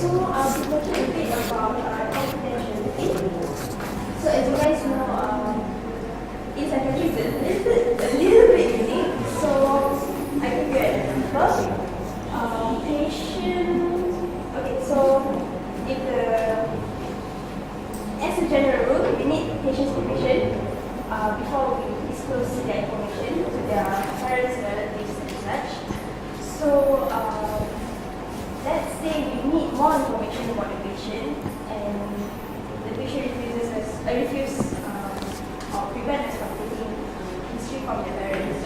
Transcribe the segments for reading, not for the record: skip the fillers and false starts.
So I'll be talking a bit about confidentiality. So as you guys know, in psychiatry it's a little bit unique. So I give you an example. As a general rule, we need patients' permission before we disclose their information to their parents, relatives, and such. So let's say we need more information about the patient, and the patient refuses or prevents us from taking history from their parents.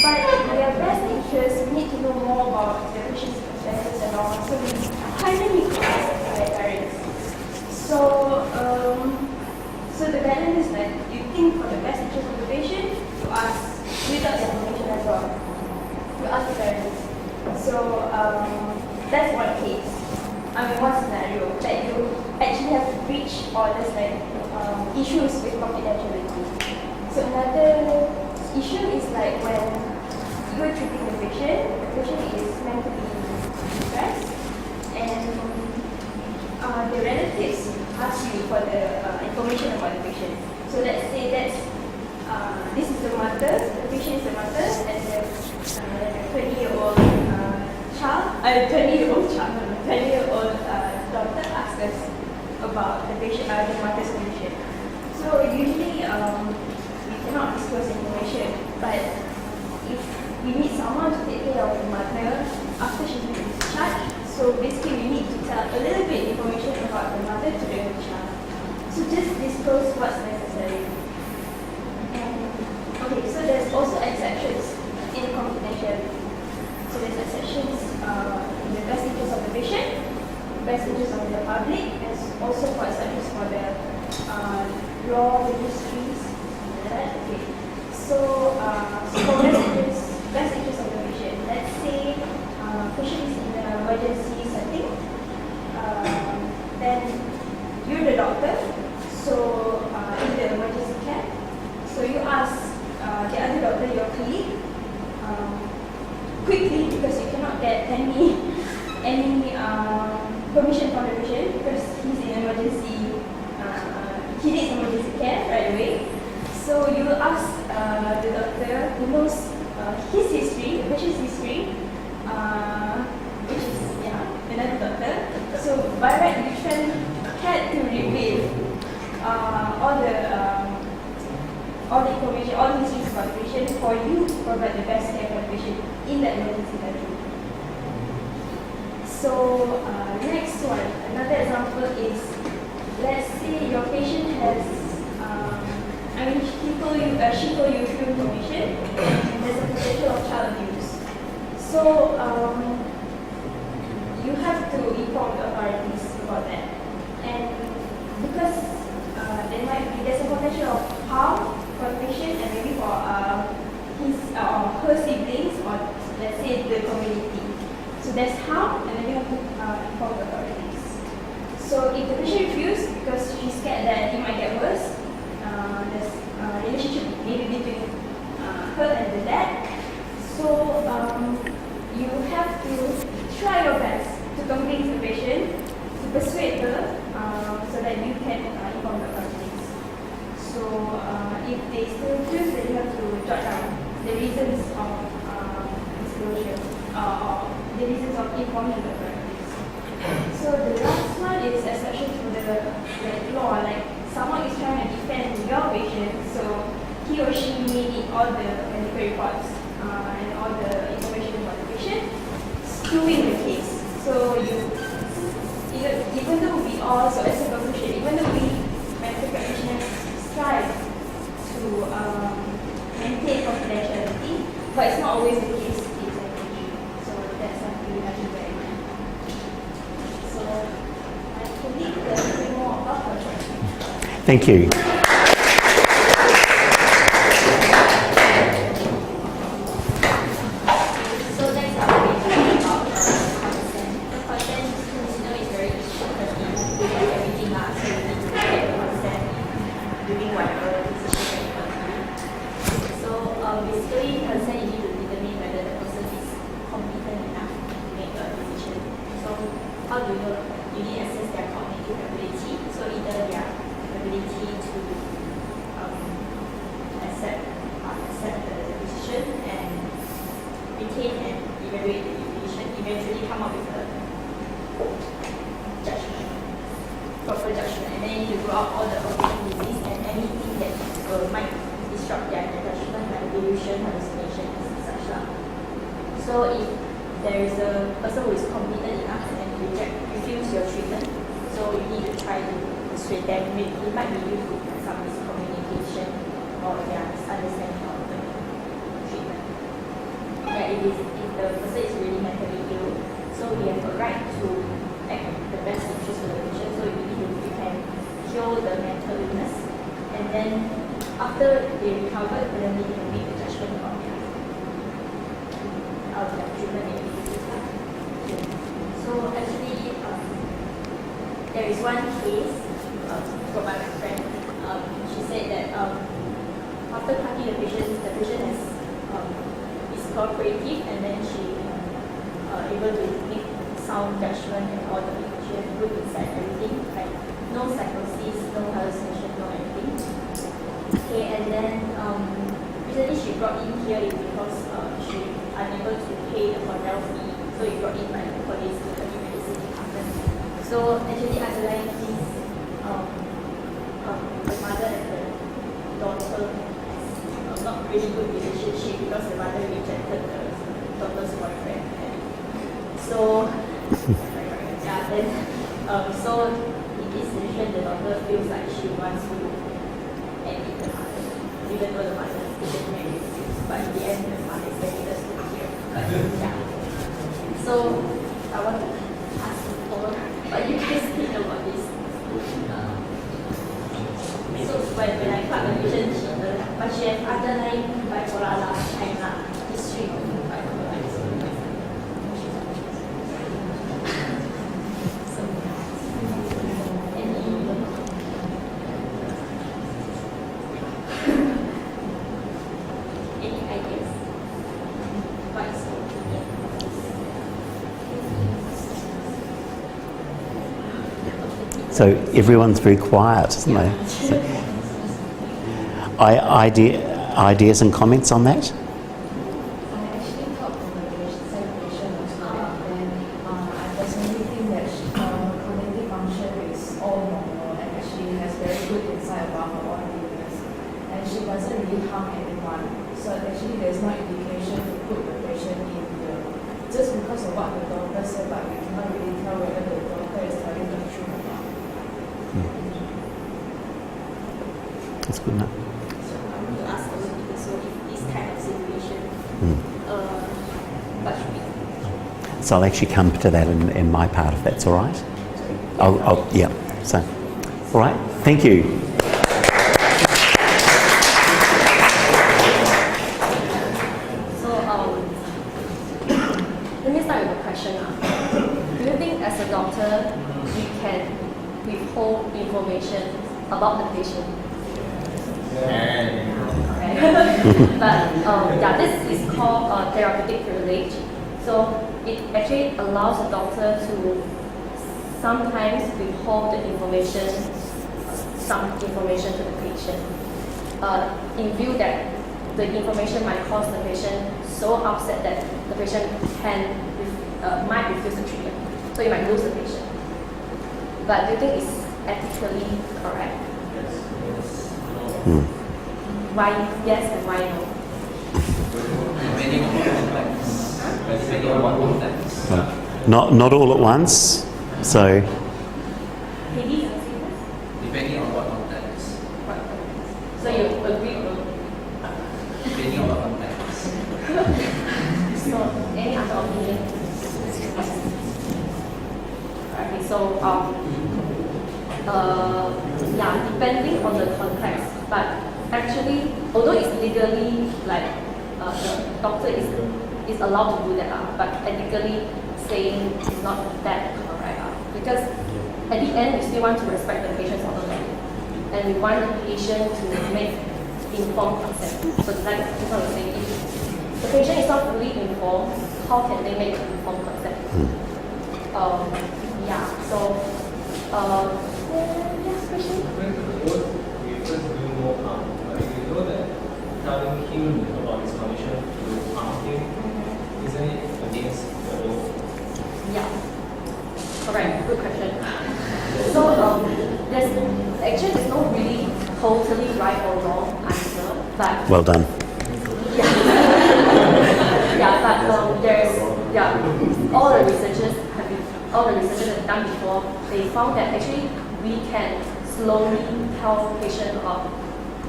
But in their best interest, we need to know more about the patient's parents and all, so we kind of need to ask their parents. So the balance is that you think for the best interest of the patient, you ask without the information as well. You ask the parents. So that's one case. One scenario that you actually have to breach all this issues with confidentiality. So another issue is like when you're treating the patient is mentally stressed, and the relatives ask you for the information about the patient. So let's say this is the mother, the patient is the mother, and the 20-year-old doctor asks us about the patient, the mother's condition. So usually we cannot disclose information, but if we need someone to take care of the mother after she's been discharged, so basically we need to tell a little bit information about the mother to the child. So just disclose what's necessary. Okay, so there's also exceptions in confidentiality. So there's exceptions in the best interest of the patient, best interest of the public, and also for exceptions for the law registries. Okay. So for best interest of the patient, let's say patient is in an emergency setting, then you're the doctor, so in the emergency care, so you ask the other doctor, your colleague, quickly, because you cannot get any permission from the patient because he's in emergency, he needs emergency care right away. So you ask the doctor who knows his history, the patient's history, which is another doctor. So by right, you had to reveal all the information, all the histories about the patient for you to provide the best care for the patient in the emergency setting. So next one, another example is, let's say your patient has, she told you few information, and there's a potential of child abuse. So you have to inform the authorities about that. And because there's a potential of harm for the patient and maybe for her siblings, or let's say the community. So there's harm, and then you have to inform the authorities. So if the patient refuses because she's scared that it might get worse, there's a relationship maybe between her and the dad. So you have to try your best to convince the patient, to persuade her, so that you can inform the authorities. So if they still refuse, then you have to jot down the reasons of disclosure, or the reasons of informing the authorities. So the last one is exception to the law, like someone is trying to defend your patient, so he or she may need all the medical reports and all the information about the patient to win the case. So even though we all, so as a conclusion, even though we medical practitioners strive to maintain confidentiality, but it's not always the case in psychiatry. So that's something we have to bear in mind. So I believe there's a bit more about it. Thank you. Basically, consent you need to determine whether the person is competent enough to make a decision. So, how do you know? So if there is a person who is competent enough and refuse your treatment, so you need to try to persuade them. It might be due to some miscommunication or their misunderstanding of the treatment. Yeah, if the person is really mentally ill, so we have a right to act in the best interest of the patient. So you can cure the mental illness, and then after they recover, then we can make a judgment about their treatment activities. So actually, there is one case from my friend. She said that after cutting the patient is cooperative, and then she able to make sound judgment and all the she has good insight, everything, like no psychosis, no hallucination, no anything. Okay, and then recently she brought in here is because she unable to pay the hotel fee, so he brought in like the police to the medicine department. So actually underlying this, the mother and the daughter has not really good relationship because the mother rejected the daughter's boyfriend. So yeah, then so in this situation the daughter feels like she wants to edit the mother, even though the mother didn't marry, but in the end the mother is very just to hear. Yeah. So I want to ask for what you guys think about this. So when I cut the vision, but she has underlying bipolar history of bipolar. So everyone's very quiet, isn't they? So, ideas and comments on that? I actually talked to the patient and I personally think that cognitive function is all normal and actually has very good insight about her own illness. And she doesn't really harm anyone. So actually there's no indication to put the patient in just because of what the doctor said, but we cannot really tell whether the doctor is telling the truth or not. That's good enough. So I want to ask also, so if this kind of situation, what should we do? So I'll actually come to that in my part, if that's all right. Yeah. So, all right. Thank you. So let me start with a question. Do you think as a doctor we can withhold information about the patient? But yeah, this is called therapeutic privilege. So it actually allows the doctor to sometimes withhold the information, some information to the patient, in view that the information might cause the patient so upset that the patient might refuse the treatment. So you might lose the patient. But do you think it's ethically correct? Why yes and why no? Not all at once. So Depending on what context. So you agree with Depending on what context. so any other opinion? Okay, so yeah, depending on the context, but actually, although it's legally like the doctor is allowed to do that, but ethically saying it's not that correct, because at the end we still want to respect the patient's autonomy, and we want the patient to make informed consent. So like that's what I'm saying, if the patient is not fully informed, how can they make informed consent? Yeah. So yes, question. We first do more harm. But if you know that telling him about his condition will harm him, isn't it against the law? Yeah, correct. Good question. So there's no really totally right or wrong answer, but well done. yeah, yeah, but all the researchers have done before, they found that actually we can slowly tell patients about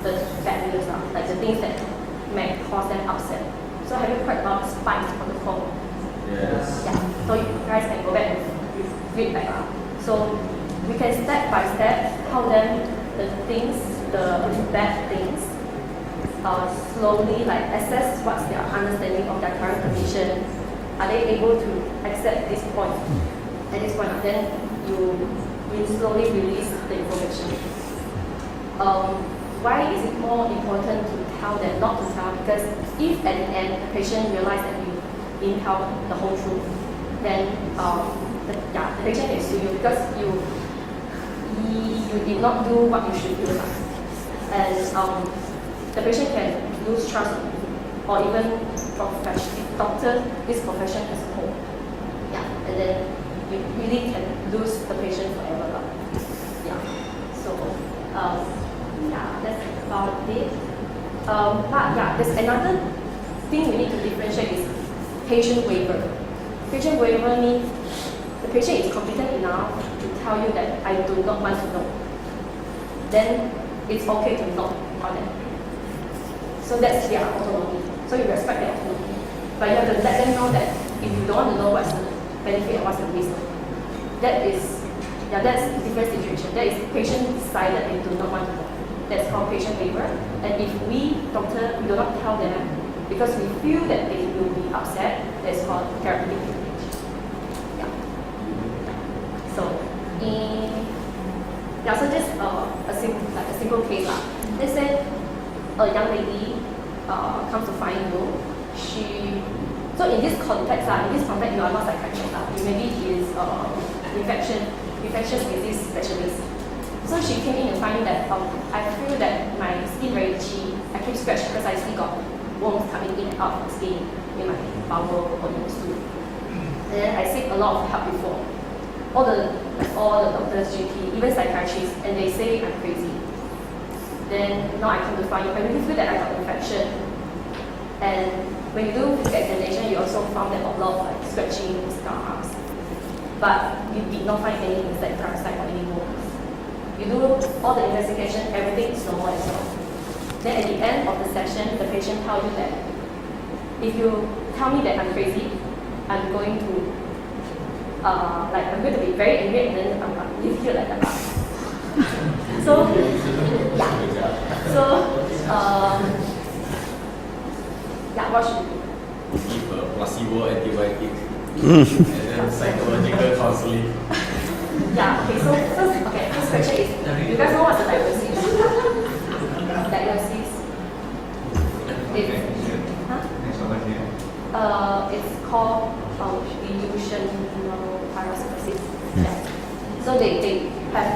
the bad news, like the things that may cause them upset. So have you heard about spikes protocol? Yes. Yeah. So you guys can go back and read back. So we can step by step tell them the things, the bad things, slowly like assess what's their understanding of their current condition. Are they able to accept this point? At this point, then you slowly release the information. Why is it more important to tell than not to tell? Because if at the end the patient realizes that you didn't tell the whole truth, then the patient can sue you because you did not do what you should do. And the patient can lose trust in you, or even doctor, this profession as a whole. Yeah, and then you really can lose the patient forever. Yeah, so that's about it. But yeah, there's another thing we need to differentiate is patient waiver. Patient waiver means the patient is competent enough to tell you that I do not want to know. Then it's okay to not tell them. So that's their autonomy. So you respect their autonomy. But you have to let them know that if you don't want to know what's the benefit and what's the risk, that's a different situation. That is patient decided they do not want to know. That's called patient waiver. And if we, doctor, we do not tell them because we feel that they will be upset, that's called therapeutic privilege. Yeah. So so just a simple case. Let's say a young lady comes to find you. So in this context, you are not psychiatrist. You maybe is infectious disease specialist. So she came in and find that I feel that my skin very itchy, actually scratched because I still got worms coming in and out of my skin in my bowel or in my stool. And then I seek a lot of help before. All the doctors, GP, even psychiatrists, and they say I'm crazy. Then now I come to find you, I really feel that I got infection. And when you do physical examination, you also found that a lot of like scratching, scars. But you did not find any insect parasite or any worms. You do all the investigation, everything is normal as well. Then at the end of the session, the patient tells you that if you tell me that I'm crazy, I'm going to be very angry and then I'm going to leave you like that. So, yeah. So, what should we do? Give a placebo antibiotic and then psychological counseling. Okay, so first question is, you guys know what's the diagnosis? It's called delusional parasitosis. Yeah. So they have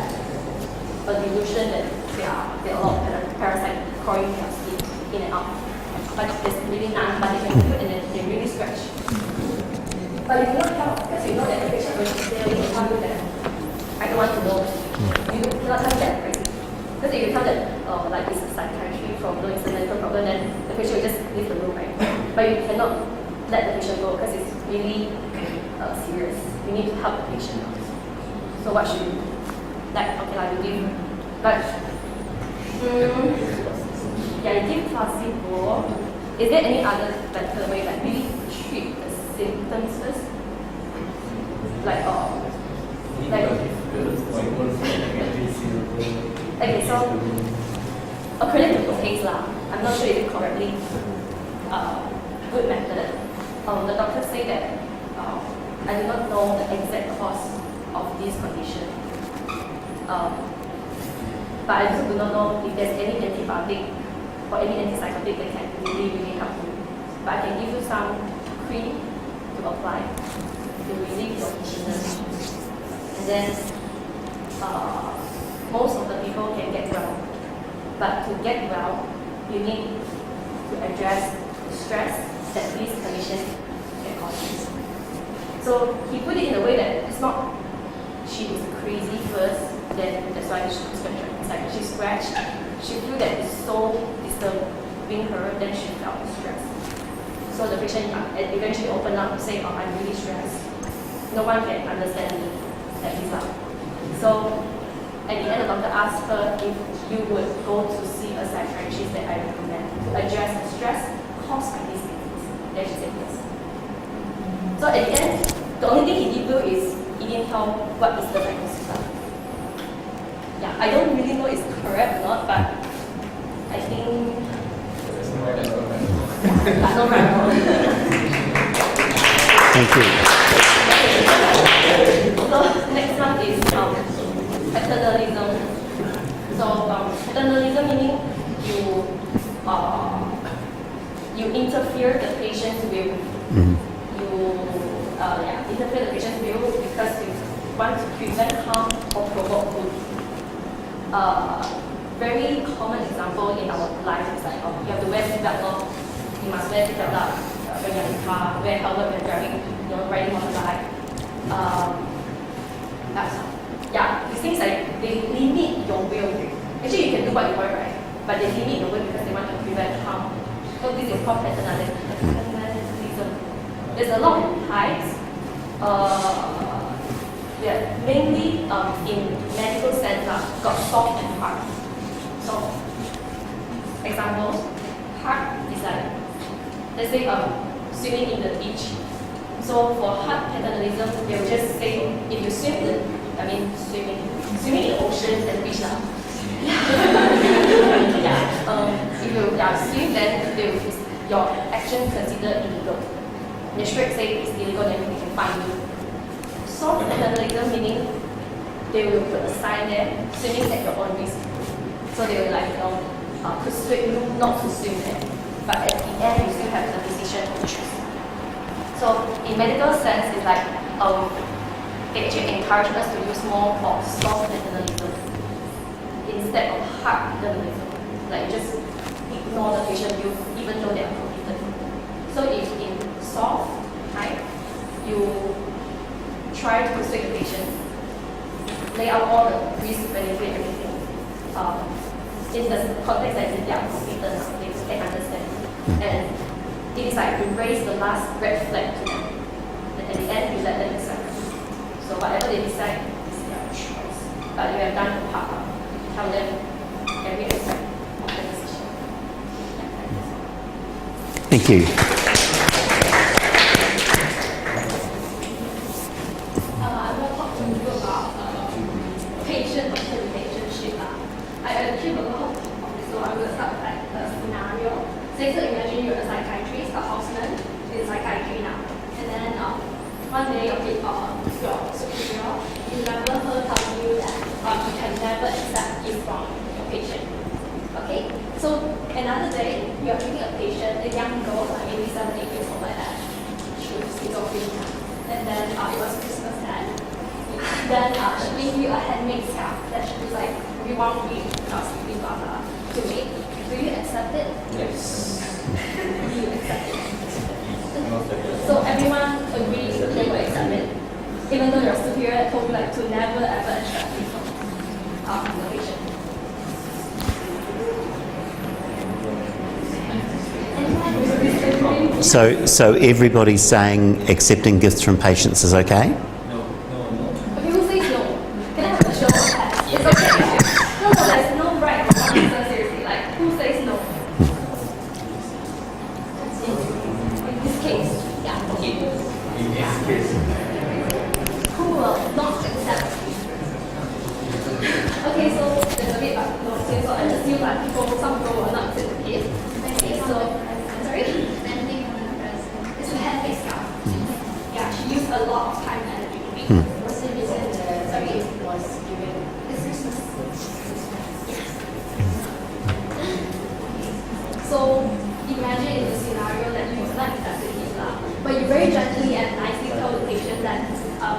a delusion that there are a lot of parasites crawling their skin in and out. But there's really none, but they can do it and then they really scratch. But you don't tell, because you know that the patient will clearly tell you that I don't want to know. You cannot tell that crazy. Because if you tell that like it's a psychiatry problem, it's a mental problem, then the patient will just leave the room, right? But you cannot let the patient go because it's really serious. You need to help the patient. So what should you do? You give you give placebo. Is there any other better way, like maybe treat the symptoms first? Okay, so according to the case, I'm not sure if it's correctly good method. The doctor say that I do not know the exact cause of this condition. But I also do not know if there's any antibiotic or any antipsychotic that can really help you. But I can give you some cream to apply to relieve your itchiness. And then most of the people can get well. But to get well, you need to address the stress that this condition can cause you. So he put it in a way that it's not she was crazy first, then that's why she scratched. It's like she scratched, she feel that it's so disturbing her, then she felt stressed. So the patient eventually opened up and say, oh, I'm really stressed. No one can understand me. That is up. So at the end, the doctor asked her if you would go to see a psychiatrist that I recommend to address the stress caused by this disease. Then she said yes. So at the end, the only thing he did do is he didn't tell what is the diagnosis. Yeah, I don't really know it's correct or not, but I think There's no right answer. that's not right. Thank you. So next one is paternalism. So paternalism meaning you interfere the patient's will. Interfere the patient's will because you want to prevent harm or provoke good. Very common example in our life is like you have to wear seatbelt. You must wear seatbelt when you're in the car, wear helmet when driving, riding motorbike. These things like they limit your will. Actually, you can do what you want, right? But they limit your will because they want to prevent harm. So this is called paternalism. There's a lot of types. Mainly in medical sense, got soft and hard. So, examples, hard is like, let's say swimming in the beach. So for hard paternalism, they will just say if you swimming in the ocean and beach now. If you swim, then your action considered illegal. They straight say it's illegal, then we can fine you. Soft paternalism meaning they will put a sign there, swimming at your own risk. So they will persuade you not to swim there. But at the end, you still have the decision to choose. So in medical sense, it's like they actually encourage us to use more of soft paternalism instead of hard paternalism. Like just ignore the patient view even though they are competent. So if in soft type, you try to persuade the patient, lay out all the risk, benefit, everything. In the context that they are competent, they can understand. And it is like you raise the last red flag to them. And at the end, you let them decide. So whatever they decide is their choice. But you have done your part. Tell them every aspect of the decision. Thank you. I want to talk to you about patient-doctor relationship. I achieve a lot of this, so I'm going to start with like a scenario. Say, so imagine you're a psychiatrist, a houseman in psychiatry now. And then one day your superior, you remember her telling you that you can never accept gift from your patient. Okay? So another day, you're treating a patient, a young girl, like maybe 7, 8 years old like that. She was schizophrenia. And then it was Christmas time. Then she gave you a handmade scarf that she was like, we want to make. Do you accept it? Yes. Do you accept it? So everyone agrees that they will accept it, even though your superior told you like to never ever accept it from the patient. So everybody's saying accepting gifts from patients is okay? No. Okay, who says no? Can I have a show of hands? It's okay. No, there's no right or wrong answer, seriously. Like, who says no? In this case, yeah. In this case, Who will not accept? Okay, so there's a bit of no, so I assume that some people will not accept the gift. Okay, so, I'm sorry? It's a handmade scarf. Yeah, she used a lot of time and energy to make it. What's the reason the gift was given? It's Christmas. So imagine in the scenario that you not accept the gift, but you very gently and nicely tell the patient that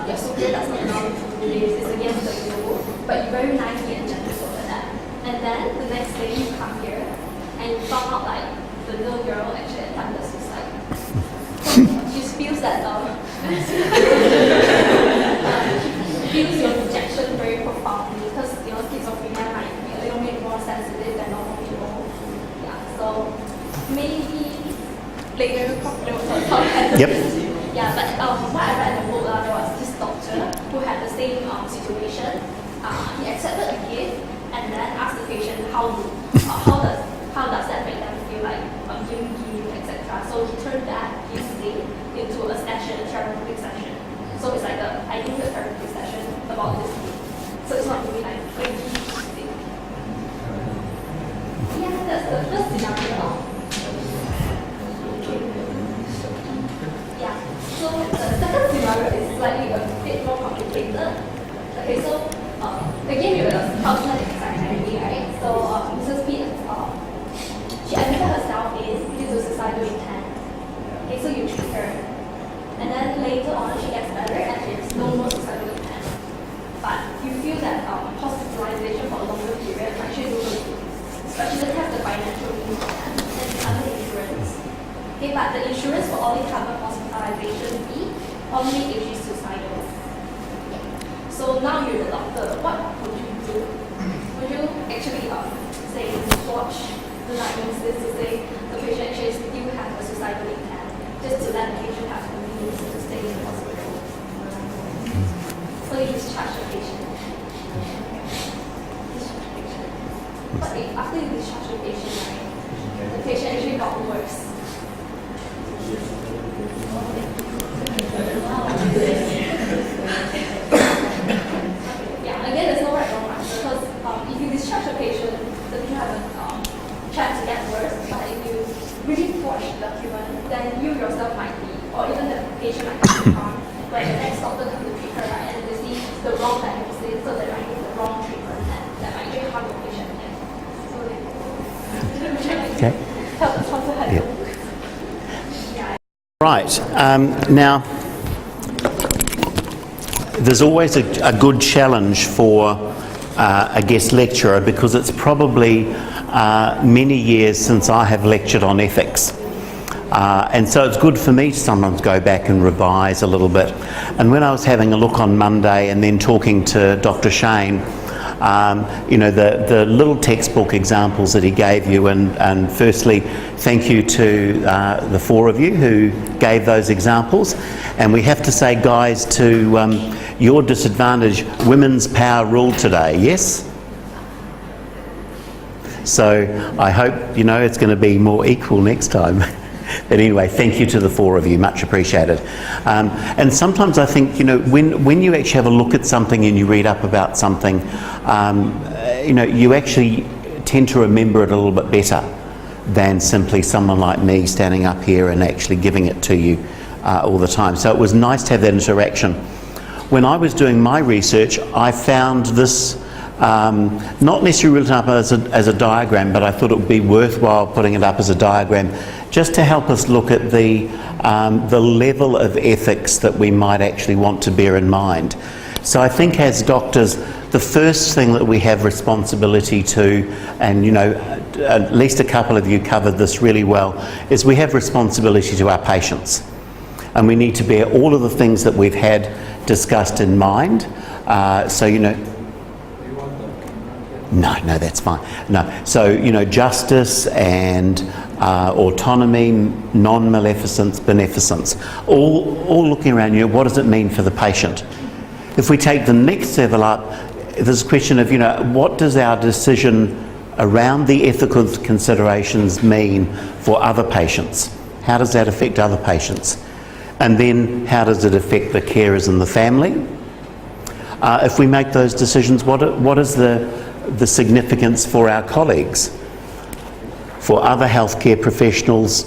your superior does not allow you to do this, it's against the rule, but you very nicely and gently told her that. And then the next day you come here and you found out like the little girl actually attempted suicide. She feels that she feels your rejection very profoundly because schizophrenia might be a little bit more sensitive than normal people. Yeah, so maybe later talk at the Yep. Yeah, but what I read in the book, there was this doctor who had the same situation. He accepted a gift and then asked the patient how does that make them feel like giving gift, etc. So he turned that gift thing into a session, a therapeutic session. So it's like I think a therapeutic session about this gift. So it's not really like a gift thing. Yeah, that's the first scenario. Yeah. So the second scenario is slightly a bit more complicated. Okay, so again, you have counselor anxiety, right? So Mrs. P, she admitted herself is due to suicidal intent. Okay, so you treat her, and then later on she gets better and she has no more suicidal intent. But you feel that hospitalization for a longer period might actually do her good, but she doesn't have the financial means for that, and it's under insurance. Okay, but the insurance will only cover hospitalization fee only if she's suicidal. So now you're the doctor, what would you do? Would you actually say watch the diagnosis to say the patient actually still has a suicidal intent, just to let the patient have the means to stay in the hospital? So you discharge the patient. But if after you discharge the patient, right, the patient actually got worse. Yeah, again, there's no right or wrong answer because if you discharge a patient, the patient has a chance to get worse. But if you really watch the document, then you yourself might be, or even the patient might be harmed. Where the next doctor comes to treat her, right, and they see the wrong diagnosis, so they might give the wrong treatment, and that might actually harm the patient. Okay. Help the sponsor have Yeah. a look. Right. Now, there's always a good challenge for a guest lecturer because it's probably many years since I have lectured on ethics. And so it's good for me to sometimes go back and revise a little bit. And when I was having a look on Monday and then talking to Dr. Shane, the little textbook examples that he gave you, and firstly, thank you to the four of you who gave those examples. And we have to say, guys, to your disadvantage, women's power ruled today, yes? So I hope, it's going to be more equal next time. But anyway, thank you to the four of you, much appreciated. And sometimes I think, when you actually have a look at something and you read up about something, you actually tend to remember it a little bit better than simply someone like me standing up here and actually giving it to you all the time. So it was nice to have that interaction. When I was doing my research, I found this not necessarily written up as a diagram, but I thought it would be worthwhile putting it up as a diagram just to help us look at the level of ethics that we might actually want to bear in mind. So I think as doctors, the first thing that we have responsibility to, and at least a couple of you covered this really well, is we have responsibility to our patients. And we need to bear all of the things that we've had discussed in mind. No, that's fine. No, so justice and autonomy, non-maleficence, beneficence, all looking around what does it mean for the patient? If we take the next level up, there's a question of what does our decision around the ethical considerations mean for other patients? How does that affect other patients? And then how does it affect the carers and the family? If we make those decisions, what is the significance for our colleagues, for other healthcare professionals,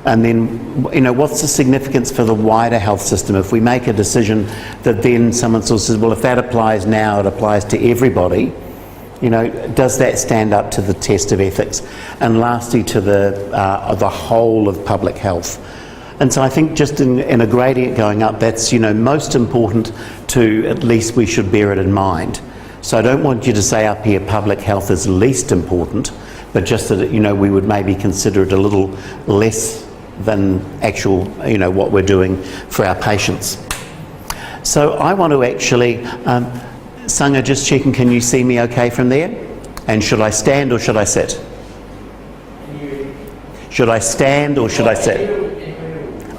and then what's the significance for the wider health system? If we make a decision that then someone sort of says, well, if that applies now, it applies to everybody, does that stand up to the test of ethics? And lastly, to the whole of public health. And so I think just in a gradient going up, that's most important to, at least we should bear it in mind. So I don't want you to say up here public health is least important, but just that we would maybe consider it a little less than actual what we're doing for our patients. So I want to actually, Sanga, just checking, can you see me okay from there? And should I stand or should I sit? Should I stand or should I sit?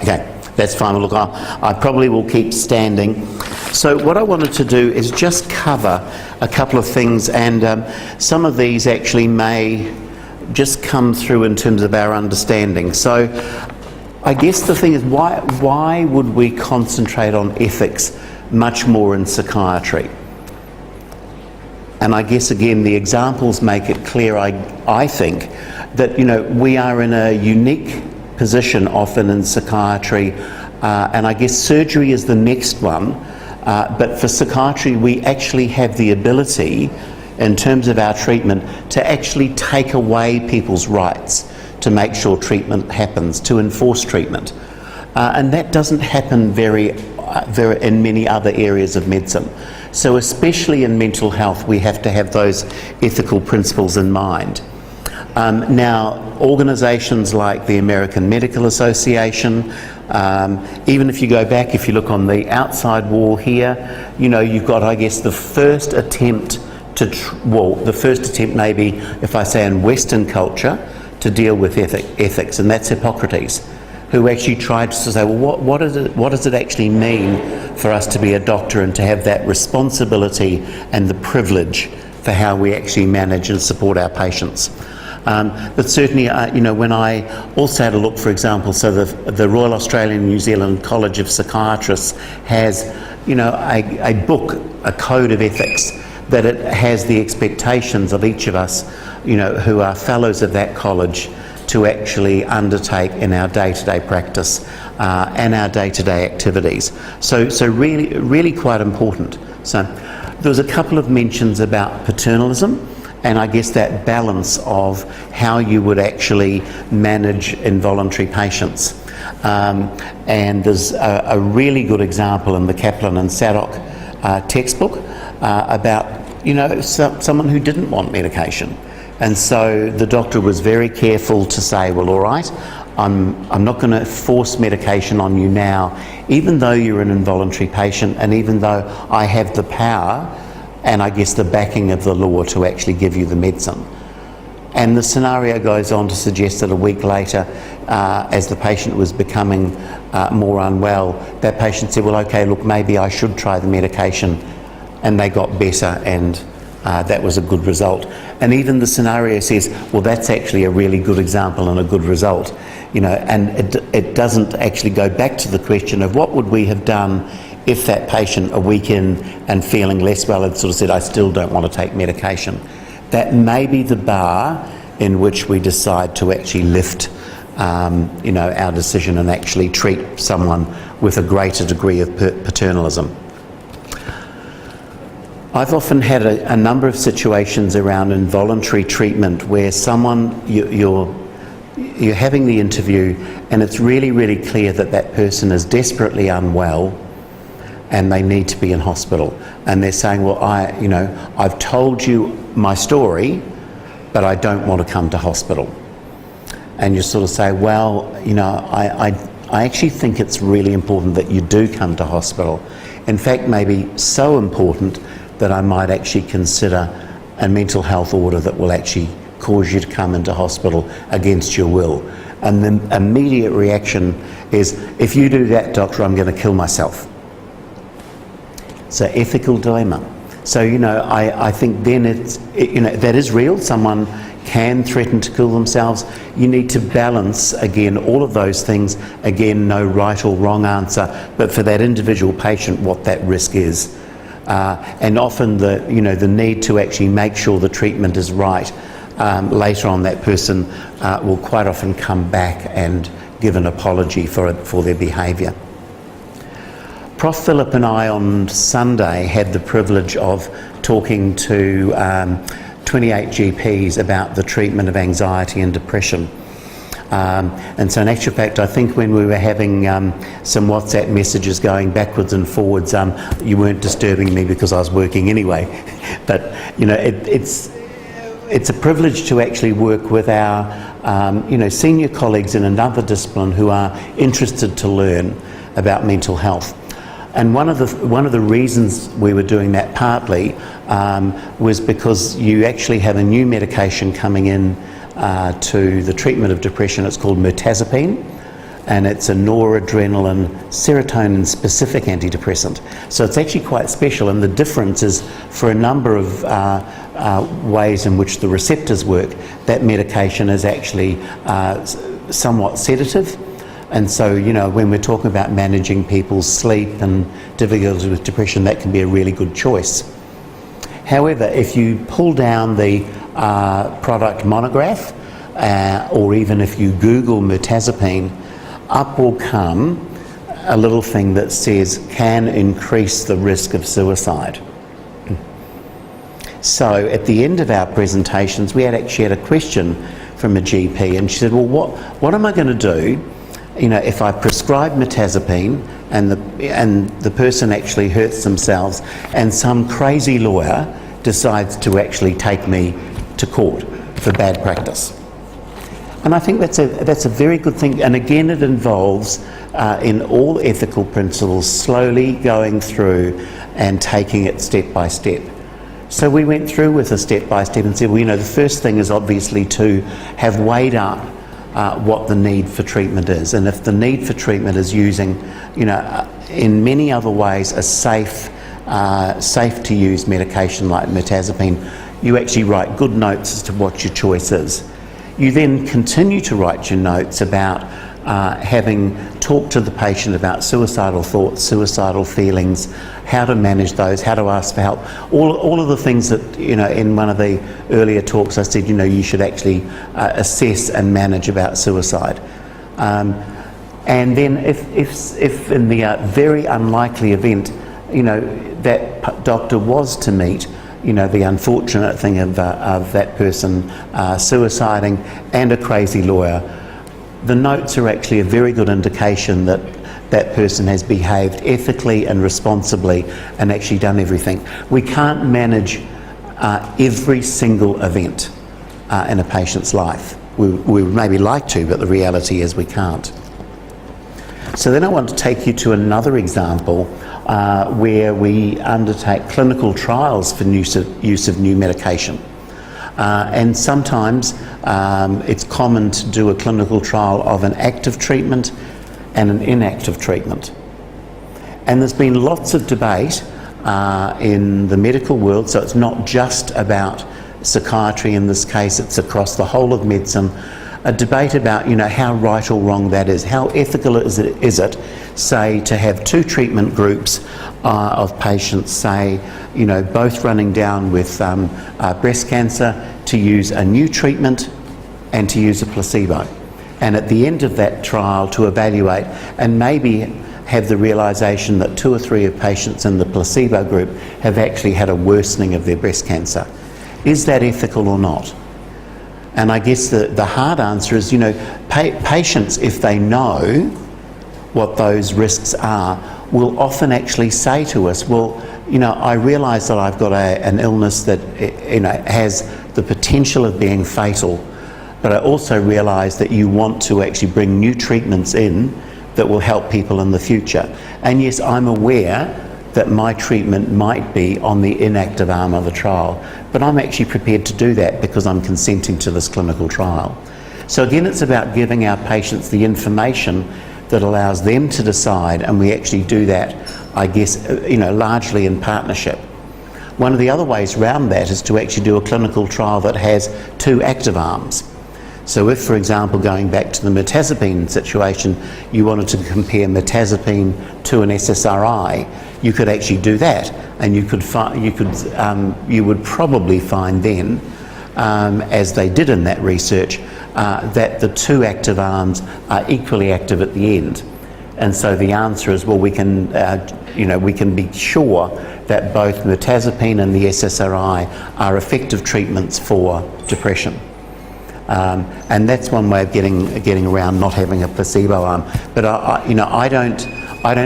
Okay, that's fine. Look, I probably will keep standing. So what I wanted to do is just cover a couple of things, and some of these actually may just come through in terms of our understanding. So I guess the thing is, why would we concentrate on ethics much more in psychiatry? And I guess again the examples make it clear, I think, that we are in a unique position often in psychiatry, and I guess surgery is the next one, but for psychiatry we actually have the ability in terms of our treatment to actually take away people's rights to make sure treatment happens, to enforce treatment. And that doesn't happen very in many other areas of medicine. So especially in mental health, we have to have those ethical principles in mind. Now, organisations like the American Medical Association, even if you go back, if you look on the outside wall here, you've got, I guess, the first attempt the first attempt maybe, if I say in Western culture, to deal with ethics, and that's Hippocrates, who actually tried to say, well, what does it actually mean for us to be a doctor and to have that responsibility and the privilege for how we actually manage and support our patients. But certainly, when I also had a look, for example, so the Royal Australian New Zealand College of Psychiatrists has, a book, a code of ethics, that it has the expectations of each of us, who are fellows of that college, to actually undertake in our day-to-day practice and our day-to-day activities. So really, really quite important. So there was a couple of mentions about paternalism, and I guess that balance of how you would actually manage involuntary patients. And there's a really good example in the Kaplan and Sadok textbook about someone who didn't want medication, and so the doctor was very careful to say, well, all right, I'm not going to force medication on you now, even though you're an involuntary patient and even though I have the power and I guess the backing of the law to actually give you the medicine. And the scenario goes on to suggest that a week later, as the patient was becoming more unwell, that patient said, well, okay, look, maybe I should try the medication, and they got better, and that was a good result. And even the scenario says, well, that's actually a really good example and a good result, and it doesn't actually go back to the question of what would we have done if that patient a week in and feeling less well had sort of said, I still don't want to take medication. That may be the bar in which we decide to actually lift our decision and actually treat someone with a greater degree of paternalism. I've often had a number of situations around involuntary treatment where someone, you're having the interview and it's really, really clear that that person is desperately unwell and they need to be in hospital. And they're saying, well, I've told you my story, but I don't want to come to hospital. And you sort of say, well, I actually think it's really important that you do come to hospital. In fact, maybe so important that I might actually consider a mental health order that will actually cause you to come into hospital against your will. And the immediate reaction is, if you do that, doctor, I'm going to kill myself. So ethical dilemma. So, I think then that is real. Someone can threaten to kill themselves. You need to balance, again, all of those things. Again, no right or wrong answer, but for that individual patient, what that risk is. And often the need to actually make sure the treatment is right. Later on, that person will quite often come back and give an apology for their behaviour. Prof Phillip and I on Sunday had the privilege of talking to 28 GPs about the treatment of anxiety and depression. And so in actual fact, I think when we were having some WhatsApp messages going backwards and forwards, you weren't disturbing me because I was working anyway. But, it's a privilege to actually work with our, senior colleagues in another discipline who are interested to learn about mental health. And one of the reasons we were doing that partly was because you actually have a new medication coming in to the treatment of depression. It's called mirtazapine, and it's a noradrenaline serotonin specific antidepressant. So it's actually quite special, and the difference is for a number of ways in which the receptors work, that medication is actually somewhat sedative. And so, you know, when we're talking about managing people's sleep and difficulties with depression, that can be a really good choice. However, if you pull down the product monograph, or even if you Google mirtazapine, up will come a little thing that says can increase the risk of suicide. So at the end of our presentations, we actually had a question from a GP, and she said, well, what am I going to do, you know, if I prescribe mirtazapine and the person actually hurts themselves and some crazy lawyer decides to actually take me to court for bad practice? And I think that's a very good thing. And again, it involves, in all ethical principles, slowly going through and taking it step by step. So we went through with a step by step and said, well, you know, the first thing is obviously to have weighed up what the need for treatment is. And if the need for treatment is using, you know, in many other ways, a safe to use medication like mirtazapine, you actually write good notes as to what your choice is. You then continue to write your notes about having talked to the patient about suicidal thoughts, suicidal feelings, how to manage those, how to ask for help, all of the things that, you know, in one of the earlier talks I said, you know, you should actually assess and manage about suicide. And then if in the very unlikely event, you know, that doctor was to meet, you know, the unfortunate thing of that person suiciding and a crazy lawyer, the notes are actually a very good indication that that person has behaved ethically and responsibly and actually done everything. We can't manage every single event in a patient's life. We would maybe like to, but the reality is we can't. So then I want to take you to another example where we undertake clinical trials for use of new medication. And sometimes it's common to do a clinical trial of an active treatment and an inactive treatment. And there's been lots of debate in the medical world, so it's not just about psychiatry in this case, it's across the whole of medicine, a debate about, you know, how right or wrong that is. How ethical is it, say, to have two treatment groups of patients, say, you know, both running down with breast cancer, to use a new treatment and to use a placebo. And at the end of that trial to evaluate and maybe have the realisation that 2 or 3 of patients in the placebo group have actually had a worsening of their breast cancer. Is that ethical or not? And I guess the hard answer is, you know, patients, if they know what those risks are, will often actually say to us, well, you know, I realise that I've got an illness that, you know, has the potential of being fatal, but I also realise that you want to actually bring new treatments in that will help people in the future. And yes, I'm aware that my treatment might be on the inactive arm of the trial, but I'm actually prepared to do that because I'm consenting to this clinical trial. So again, it's about giving our patients the information that allows them to decide, and we actually do that, I guess, you know, largely in partnership. One of the other ways around that is to actually do a clinical trial that has 2 active arms. So if, for example, going back to the mirtazapine situation, you wanted to compare mirtazapine to an SSRI, you could actually do that, and you would probably find then, as they did in that research, that the 2 active arms are equally active at the end. And so the answer is, well, we can be sure that both mirtazapine and the SSRI are effective treatments for depression. And that's one way of getting around not having a placebo arm. But I don't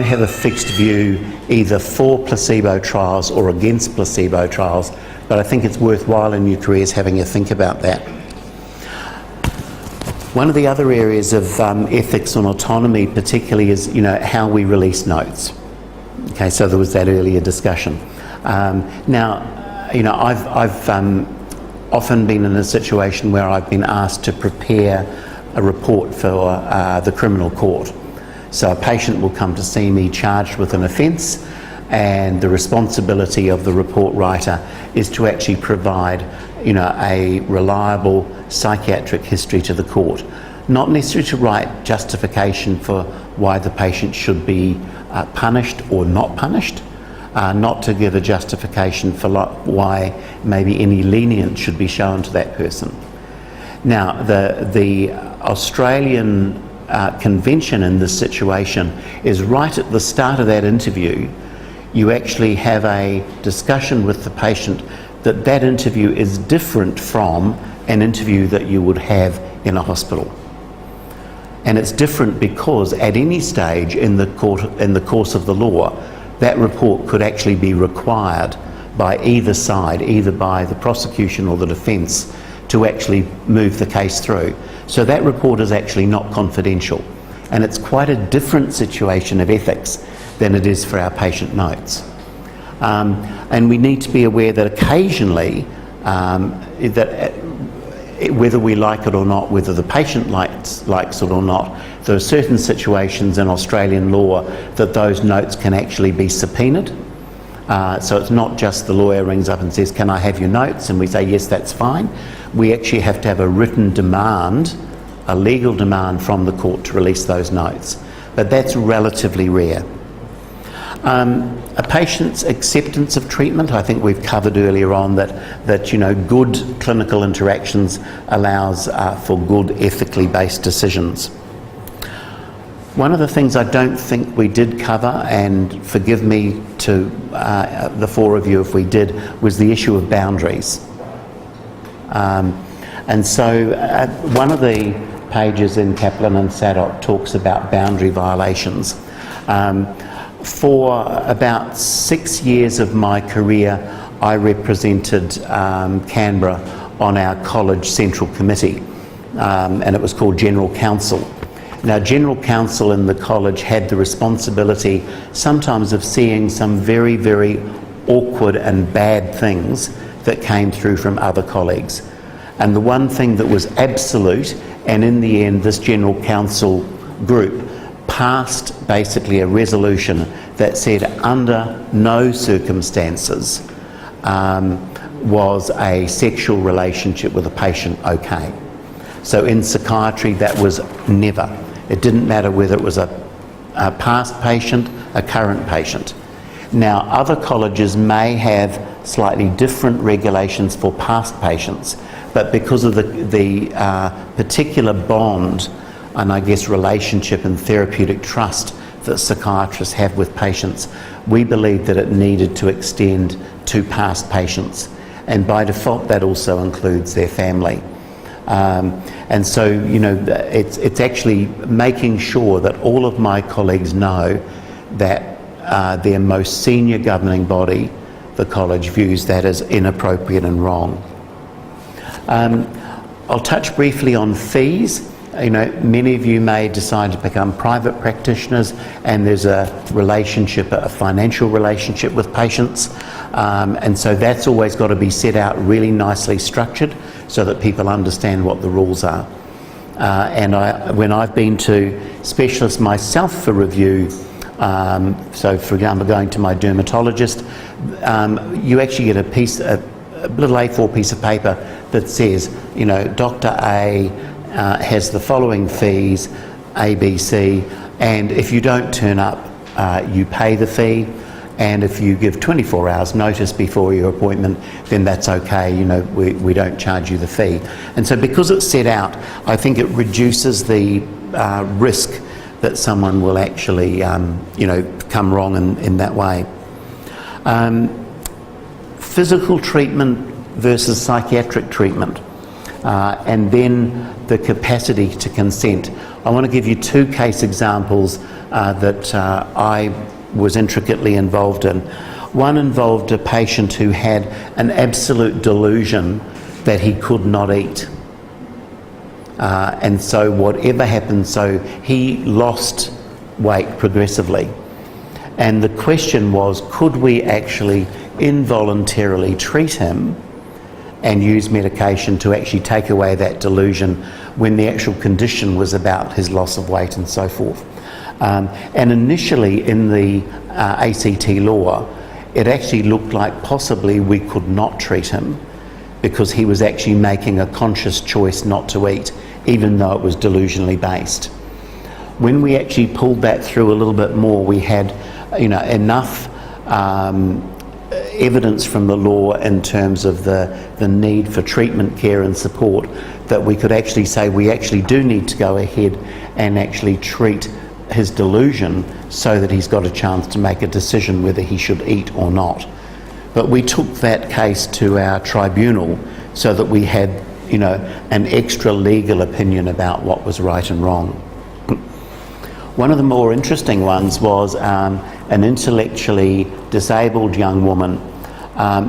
have a fixed view either for placebo trials or against placebo trials. But I think it's worthwhile in your careers having a think about that. One of the other areas of ethics and autonomy, particularly, is, you know, how we release notes. Okay, so there was that earlier discussion. Now, you know, I've often been in a situation where I've been asked to prepare a report for the criminal court. So a patient will come to see me charged with an offence, and the responsibility of the report writer is to actually provide, a reliable psychiatric history to the court. Not necessarily to write justification for why the patient should be punished or not punished, not to give a justification for why maybe any lenience should be shown to that person. Now, the Australian convention in this situation is right at the start of that interview. You actually have a discussion with the patient that interview is different from an interview that you would have in a hospital. And it's different because at any stage in the course of the law, that report could actually be required by either side, either by the prosecution or the defence, to actually move the case through. So that report is actually not confidential. And it's quite a different situation of ethics than it is for our patient notes. And we need to be aware that occasionally, whether we like it or not, whether the patient likes it or not, there are certain situations in Australian law that those notes can actually be subpoenaed. So it's not just the lawyer rings up and says, "Can I have your notes?" and we say, "Yes, that's fine." We actually have to have a written demand, a legal demand from the court to release those notes. But that's relatively rare. A patient's acceptance of treatment, I think we've covered earlier on that good clinical interactions allows for good ethically based decisions. One of the things I don't think we did cover, and forgive me to the four of you if we did, was the issue of boundaries. And so one of the pages in Kaplan and Sadok talks about boundary violations. For about 6 years of my career, I represented Canberra on our college central committee, and it was called General Council. Now, General Council in the college had the responsibility sometimes of seeing some very, very awkward and bad things that came through from other colleagues. And the one thing that was absolute, and in the end this General Council group passed basically a resolution that said under no circumstances was a sexual relationship with a patient okay. So in psychiatry that was never. It didn't matter whether it was a past patient, a current patient. Now other colleges may have slightly different regulations for past patients, but because of the particular bond and I guess relationship and therapeutic trust that psychiatrists have with patients, we believe that it needed to extend to past patients, and by default that also includes their family. And so it's actually making sure that all of my colleagues know that their most senior governing body, the college, views that as inappropriate and wrong. I'll touch briefly on fees. Many of you may decide to become private practitioners, and there's a relationship, a financial relationship with patients, and so that's always got to be set out really nicely structured so that people understand what the rules are. When I've been to specialists myself for review, so for example going to my dermatologist, you actually get a little A4 piece of paper that says, Dr. A has the following fees, A, B, C, and if you don't turn up, you pay the fee, and if you give 24 hours notice before your appointment, then that's okay, we don't charge you the fee. And so because it's set out, I think it reduces the risk that someone will actually, come wrong in that way. Physical treatment versus psychiatric treatment, and then the capacity to consent. I want to give you two case examples that I was intricately involved in. One involved a patient who had an absolute delusion that he could not eat. And so whatever happened, so he lost weight progressively. And the question was, could we actually involuntarily treat him and use medication to actually take away that delusion when the actual condition was about his loss of weight and so forth. And initially in the ACT law, it actually looked like possibly we could not treat him because he was actually making a conscious choice not to eat, even though it was delusionally based. When we actually pulled that through a little bit more, we had, enough evidence from the law in terms of the need for treatment, care and support that we could actually say we actually do need to go ahead and actually treat his delusion so that he's got a chance to make a decision whether he should eat or not. But we took that case to our tribunal so that we had, an extra legal opinion about what was right and wrong. One of the more interesting ones was an intellectually disabled young woman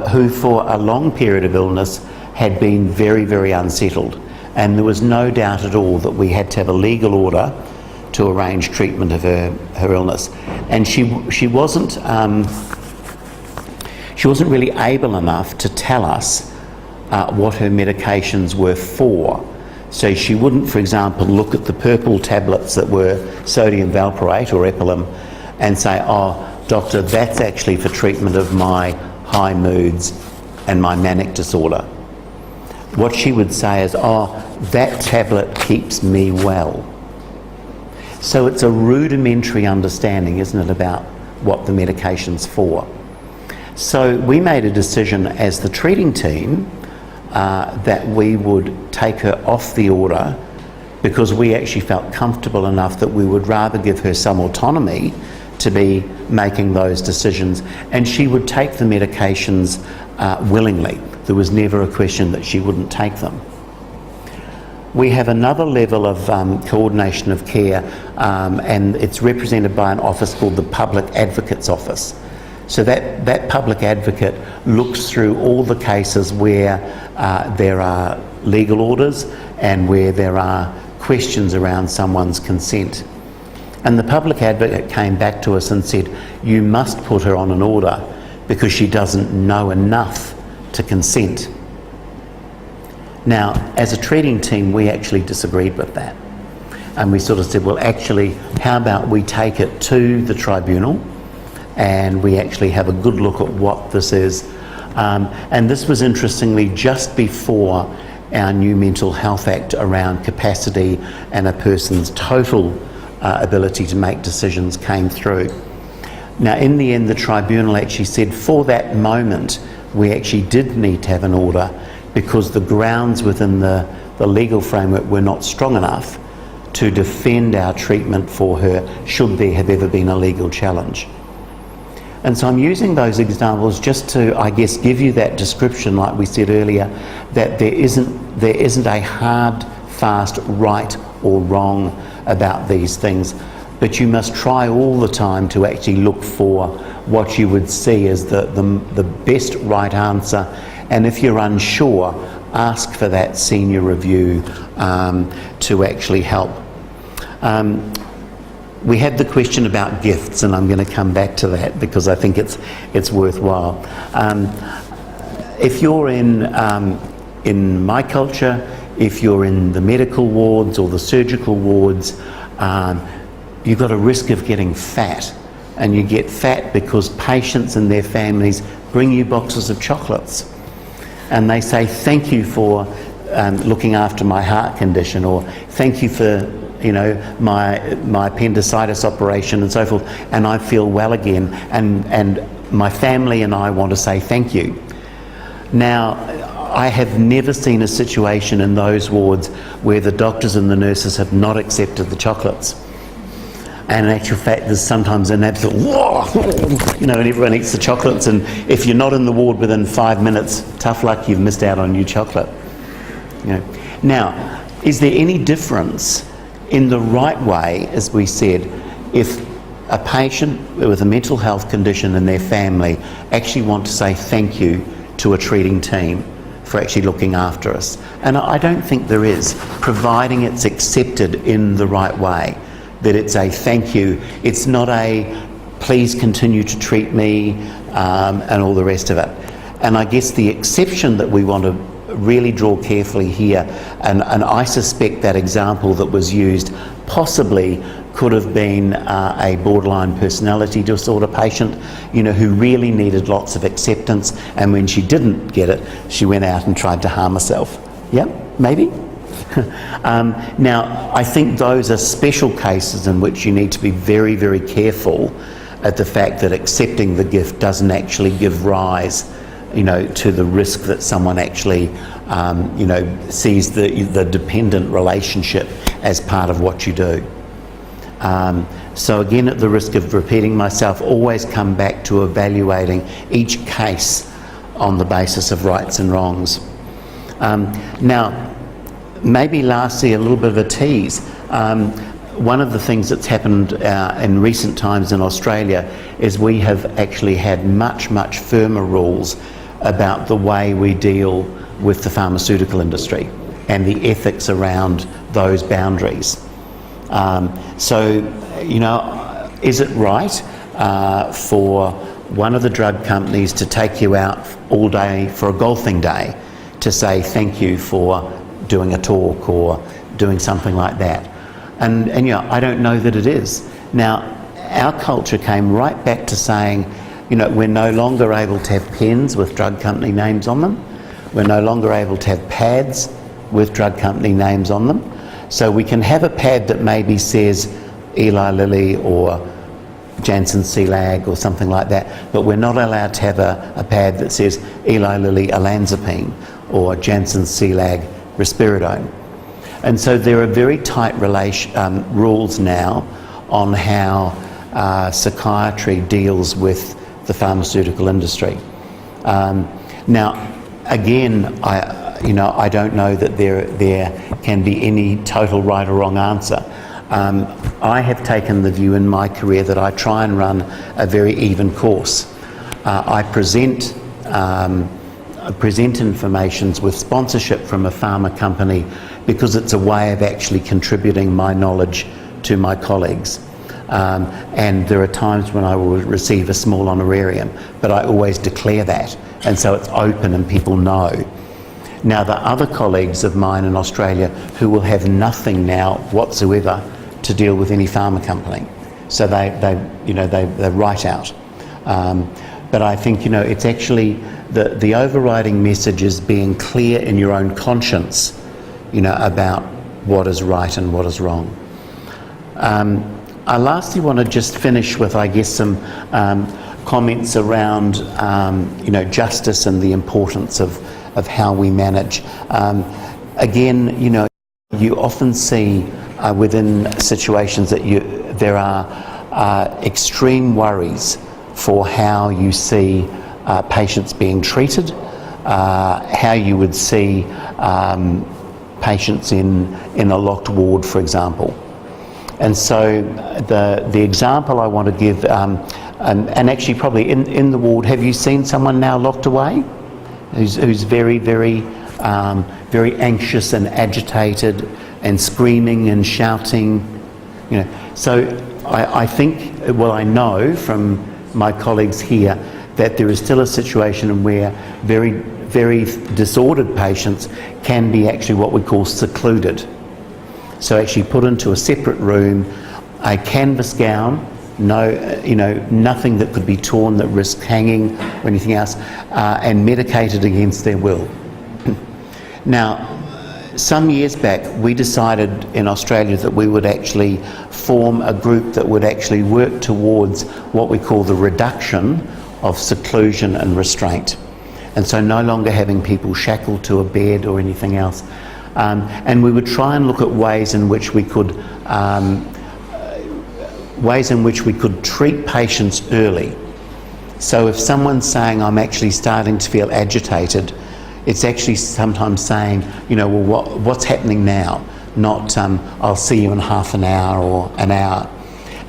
who for a long period of illness had been very, very unsettled. And there was no doubt at all that we had to have a legal order to arrange treatment of her illness. And she wasn't really able enough to tell us what her medications were for. So she wouldn't, for example, look at the purple tablets that were sodium valproate or Epilim and say, oh, doctor, that's actually for treatment of my high moods and my manic disorder. What she would say is, oh, that tablet keeps me well. So it's a rudimentary understanding, isn't it, about what the medication's for. So we made a decision as the treating team that we would take her off the order because we actually felt comfortable enough that we would rather give her some autonomy to be making those decisions, and she would take the medications willingly. There was never a question that she wouldn't take them. We have another level of coordination of care, and it's represented by an office called the Public Advocate's Office. So that public advocate looks through all the cases where there are legal orders and where there are questions around someone's consent. And the public advocate came back to us and said, you must put her on an order because she doesn't know enough to consent. Now, as a treating team, we actually disagreed with that. And we sort of said, well, actually, how about we take it to the tribunal and we actually have a good look at what this is. And this was interestingly just before our new Mental Health Act around capacity and a person's total ability to make decisions came through. Now, in the end, the tribunal actually said for that moment, we actually did need to have an order because the grounds within the legal framework were not strong enough to defend our treatment for her should there have ever been a legal challenge. And so I'm using those examples just to, I guess, give you that description, like we said earlier, that there isn't a hard, fast, right or wrong about these things, but you must try all the time to actually look for what you would see as the best right answer. And if you're unsure, ask for that senior review to actually help. We had the question about gifts, and I'm going to come back to that because I think it's worthwhile. If you're in my culture, if you're in the medical wards or the surgical wards, you've got a risk of getting fat. And you get fat because patients and their families bring you boxes of chocolates. And they say, thank you for looking after my heart condition, or thank you for my appendicitis operation and so forth, and I feel well again, and my family and I want to say thank you. Now, I have never seen a situation in those wards where the doctors and the nurses have not accepted the chocolates. And in actual fact, there's sometimes an absolute, and everyone eats the chocolates, and if you're not in the ward within 5 minutes, tough luck, you've missed out on your chocolate. Now, is there any difference in the right way, as we said, if a patient with a mental health condition and their family actually want to say thank you to a treating team for actually looking after us? And I don't think there is, providing it's accepted in the right way, that it's a thank you. It's not a please continue to treat me and all the rest of it. And I guess the exception that we want to really draw carefully here, and I suspect that example that was used possibly could have been a borderline personality disorder patient, you know, who really needed lots of acceptance, and when she didn't get it, she went out and tried to harm herself. Yeah, maybe? Now, I think those are special cases in which you need to be very, very careful at the fact that accepting the gift doesn't actually give rise, you know, to the risk that someone actually, you know, sees the dependent relationship as part of what you do. So again, at the risk of repeating myself, always come back to evaluating each case on the basis of rights and wrongs. Now, maybe lastly, a little bit of a tease. One of the things that's happened in recent times in Australia is we have actually had much, much firmer rules about the way we deal with the pharmaceutical industry and the ethics around those boundaries. So, you know, is it right for one of the drug companies to take you out all day for a golfing day to say thank you for doing a talk or doing something like that? And you know, I don't know that it is. Now, our culture came right back to saying, you know, we're no longer able to have pens with drug company names on them. We're no longer able to have pads with drug company names on them. So we can have a pad that maybe says Eli Lilly or Janssen Cilag or something like that, but we're not allowed to have a pad that says Eli Lilly olanzapine or Janssen Cilag risperidone. And so there are very tight rules now on how psychiatry deals with the pharmaceutical industry. Now, again, I don't know that there can be any total right or wrong answer. I have taken the view in my career that I try and run a very even course. I present information with sponsorship from a pharma company because it's a way of actually contributing my knowledge to my colleagues. And there are times when I will receive a small honorarium, but I always declare that, and so it's open and people know. Now, the other colleagues of mine in Australia who will have nothing now whatsoever to deal with any pharma company, so they write out. But I think, you know, it's actually the overriding message is being clear in your own conscience, you know, about what is right and what is wrong. I lastly want to just finish with, I guess, some comments around, you know, justice and the importance of how we manage. Again, you know, you often see within situations that there are extreme worries for how you see patients being treated, how you would see patients in a locked ward, for example. And so the example I want to give, and actually probably in the ward, have you seen someone now locked away who's very, very, very anxious and agitated and screaming and shouting, you know? So I think, well, I know from my colleagues here that there is still a situation where very, very disordered patients can be actually what we call secluded. So actually put into a separate room, a canvas gown, no, you know, nothing that could be torn that risks hanging or anything else, and medicated against their will. Now, some years back, we decided in Australia that we would actually form a group that would actually work towards what we call the reduction of seclusion and restraint. And so no longer having people shackled to a bed or anything else. And we would try and look at ways in which we could treat patients early. So if someone's saying, I'm actually starting to feel agitated, it's actually sometimes saying, you know, well, what's happening now? Not, I'll see you in half an hour or an hour.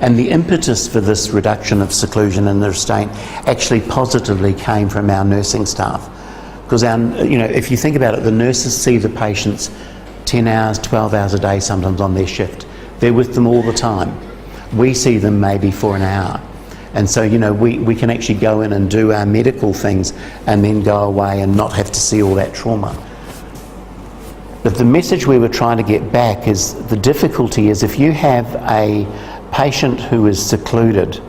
And the impetus for this reduction of seclusion and the restraint actually positively came from our nursing staff. Because, you know, if you think about it, the nurses see the patients 10 hours, 12 hours a day sometimes on their shift. They're with them all the time. We see them maybe for an hour. And so, you know, we can actually go in and do our medical things and then go away and not have to see all that trauma. But the message we were trying to get back is the difficulty is if you have a patient who is secluded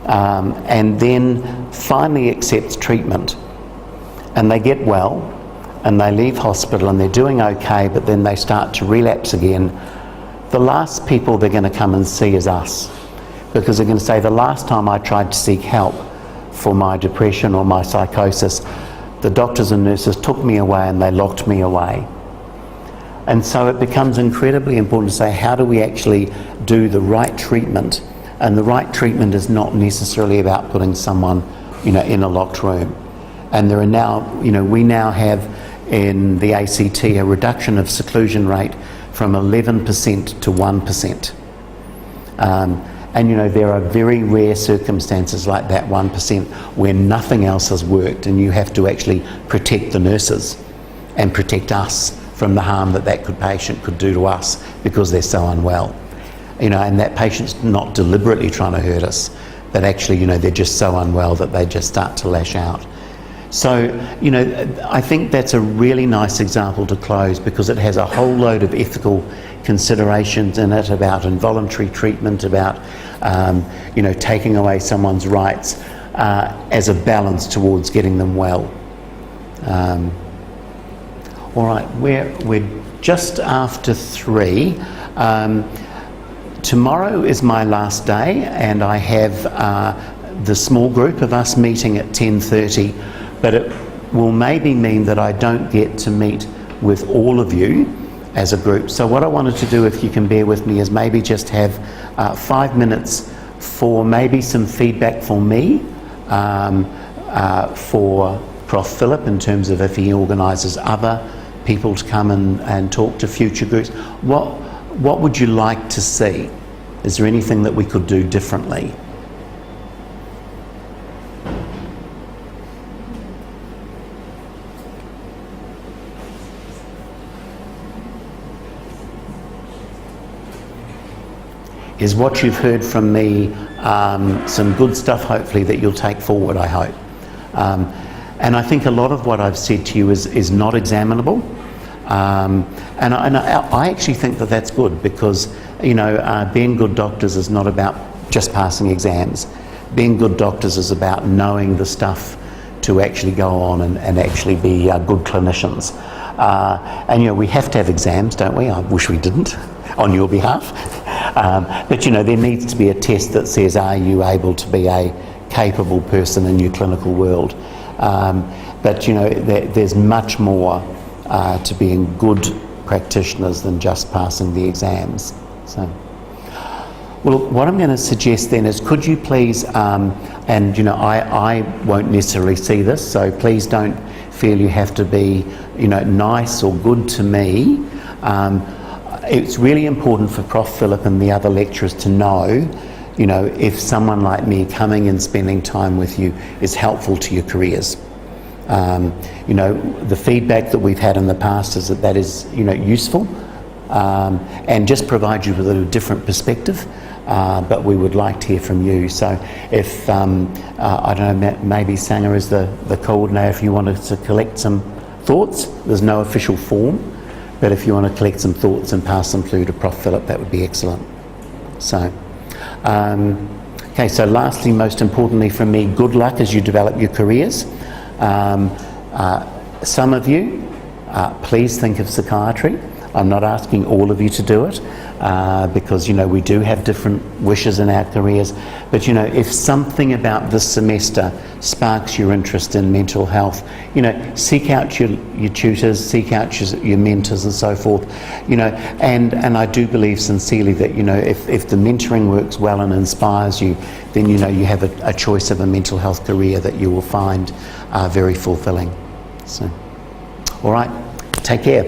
and then finally accepts treatment and they get well and they leave hospital and they're doing okay, but then they start to relapse again, the last people they're going to come and see is us, because they're going to say, the last time I tried to seek help for my depression or my psychosis, the doctors and nurses took me away and they locked me away. And so it becomes incredibly important to say, how do we actually do the right treatment? And the right treatment is not necessarily about putting someone, in a locked room. And there are now, we now have in the ACT a reduction of seclusion rate from 11% to 1%. And there are very rare circumstances like that 1% where nothing else has worked and you have to actually protect the nurses and protect us from the harm that patient could do to us because they're so unwell. And that patient's not deliberately trying to hurt us, but actually, they're just so unwell that they just start to lash out. So, I think that's a really nice example to close because it has a whole load of ethical considerations in it about involuntary treatment, about, taking away someone's rights as a balance towards getting them well. All right, we're just after 3. Tomorrow is my last day and I have the small group of us meeting at 10:30, but it will maybe mean that I don't get to meet with all of you as a group. So what I wanted to do, if you can bear with me, is maybe just have 5 minutes for maybe some feedback for me, for Prof Philip in terms of if he organises other people to come and talk to future groups. What would you like to see? Is there anything that we could do differently? Is what you've heard from me some good stuff, hopefully, that you'll take forward, I hope. And I think a lot of what I've said to you is not examinable. And I actually think that that's good because, being good doctors is not about just passing exams. Being good doctors is about knowing the stuff to actually go on and actually be good clinicians. And, we have to have exams, don't we? I wish we didn't, on your behalf. But, there needs to be a test that says, are you able to be a capable person in your clinical world? But, there's much more to being good practitioners than just passing the exams. So, well, what I'm going to suggest then is, could you please, I won't necessarily see this, so please don't feel you have to be, nice or good to me. It's really important for Prof Philip and the other lecturers to know, if someone like me coming and spending time with you is helpful to your careers. The feedback that we've had in the past is that is, useful and just provides you with a different perspective, but we would like to hear from you. So if, I don't know, maybe Sangha is the coordinator, if you wanted to collect some thoughts, there's no official form, but if you want to collect some thoughts and pass them through to Prof Philip, that would be excellent. So, okay, so lastly, most importantly from me, good luck as you develop your careers. Some of you, please think of psychiatry. I'm not asking all of you to do it because, we do have different wishes in our careers. But, if something about this semester sparks your interest in mental health, seek out your tutors, seek out your mentors and so forth, and I do believe sincerely that, if the mentoring works well and inspires you, then, you have a choice of a mental health career that you will find very fulfilling. So, all right, take care.